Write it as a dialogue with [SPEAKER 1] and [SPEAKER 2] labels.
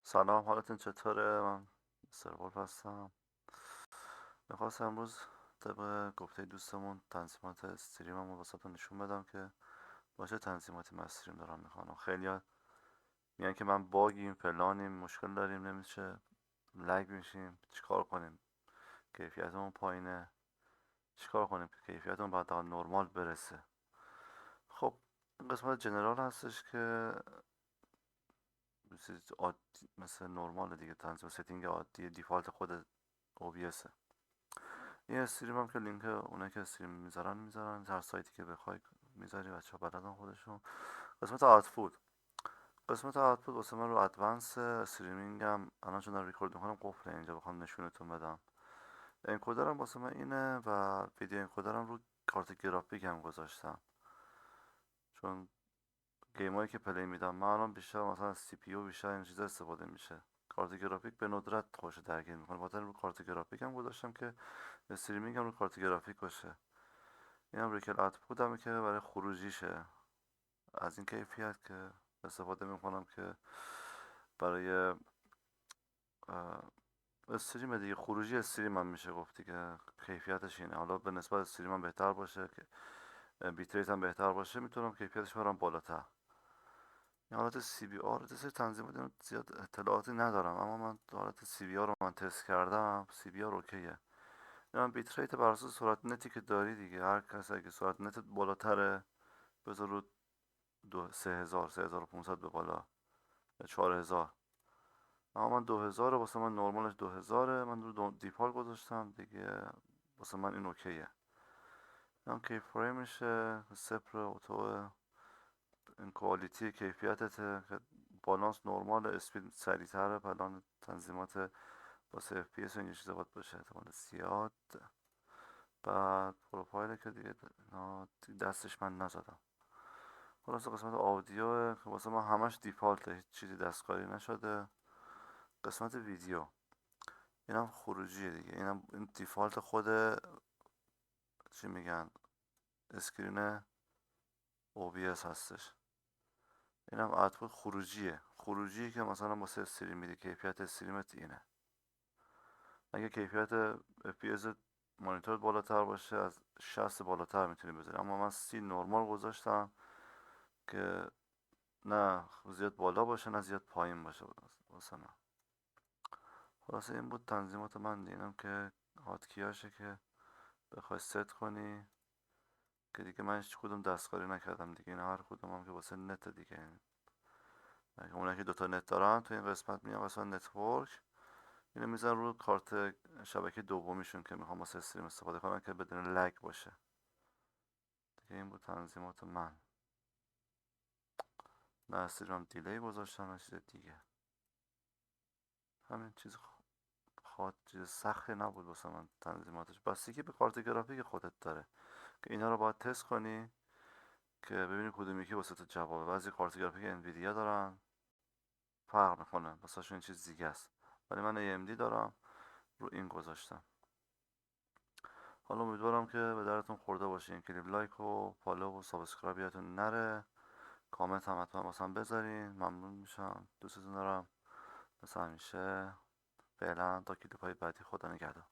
[SPEAKER 1] سلام، حالتون چطوره؟ من سرولف هستم. میخواستم امروز طبق گفته دوستمون تنظیمات استریممو واسهتون نشون بدم که باشه تنظیماتی من استریم دارم میکنم. خیلی میگن که من باگیم فلانیم مشکل داریم نمیشه لگ میشیم، چیکار کنیم؟ کیفیتمون پایینه، چیکار کنیم که کیفیتمون باید تا نرمال برسه؟ خب این قسمت جنرال هستش که چیز عادی مثل نرمال دیگه، تنظیم ستینگ عادی دیفالت خود OBS. یه استریم هم که لینک اونایی که استریم میذارن هر سایتی که بخوای میذاری، بچه ها بلدن خودشون. قسمت آوتپوت، قسمت آوتپوت واسه من رو ادوانس استریمینگ هم الان چون دارم ریکورد میکنم قفله، اینجا بخوام نشونتون بدم. انکودرم واسه من اینه و ویدیو انکودرم رو کارت گرافیک هم گذاشتم، چون گیمایی که پلی میدم من الان بیشتر مثلا سی پی یو بیشتر این چیزا استفاده میشه. کارت گرافیک به ندرت خوش درگیر میکنه، بخاطر رو کارت گرافیک هم گذاشتم که استریمینگ هم رو کارت گرافیک باشه. این هم ریکل اوتپوت همه که برای خروجیشه، از این کیفیت که استفاده میکنم که برای استریم دیگه، خروجی استریم هم میشه گفتی که کیفیتش اینه. حالا به نسبت استریم هم بهتر باشه که بیت ریت هم بهتر باشه، میتونم کیفیتش برم بالاتر. این حالت سی بی آر سری تنظیمات اینو زیاد اطلاعاتی ندارم، اما من حالت سی بی آر رو من تست کردم، سی بی آر اوکیه. این بیت ریت بر اساس سرعت نتی که داری دیگه، هر کسی که سرعت نت بالاتره بذار رو 3000 3500 به بالا یا 4000. اما من 2000 واسه من نرمالش 2000، من رو دیپال گذاشتم دیگه، واسه من این اوکیه. هم کی فریمشه صفر اتو، این کوالیتی کیفیتته که بالانس نرمال، اسپید سریعتره، پلان تنظیمات واسه اف پی اس این چیزا باید باشه احتمال زیاد. بعد پروفایل که دیگه دستش من نزدم. خلاص قسمت آدیو که واسه ما همش دیفالته، هیچ چیزی دستکاری نشده. قسمت ویدیو اینم خروجیه دیگه، اینم این دیفالت خود چی میگن اسکرین OBS هستش. اینم اوتپوت خروجیه، خروجی که مثلا واسه استریم میده، کیفیت استریمت اینه. اگه کیفیت FPS مانیتورت بالاتر باشه از 60 بالاتر میتونی بذاری، اما من 30 نرمال گذاشتم که نه زیاد بالا باشه نه زیاد پایین باشه واسه من. خلاصه این بود تنظیمات من. اینم که هاتکیاشه که بخوای ست کنی، که دیگه من هیچ کدوم دستکاری نکردم دیگه، این هر کدوم هم که واسه نت دیگه. اونایی که دوتا نت دارن تو این قسمت میان واسه نتورک، اینو میزن رو کارت شبکه دومیشون که میخوام واسه استریم استفاده کنن که بدون لگ باشه دیگه. این بود تنظیمات من. نه استریم دیلی گذاشتم نه چیز دیگه، همین چیز چیز سختی نبود واسه من تنظیماتش، بستگی به کارت گرافیک خودت داره که اینا رو باید تست کنی که ببینی کدوم یکی واسه تو جوابه. بعضی کارت گرافیک انویدیا دارن فرق میکنه واسه شون چیز دیگه است، ولی من AMD دارم رو این گذاشتم. حالا امیدوارم که به درتون خورده باشه. این کلیپ لایک و فالو و سابسکرایب یادتون نره، کامنت هم حتما واسم بذارین، ممنون میشم. دوستتون دارم مثل همیشه. فعلا تا کلیپ های بعدی، خدا نگهدار.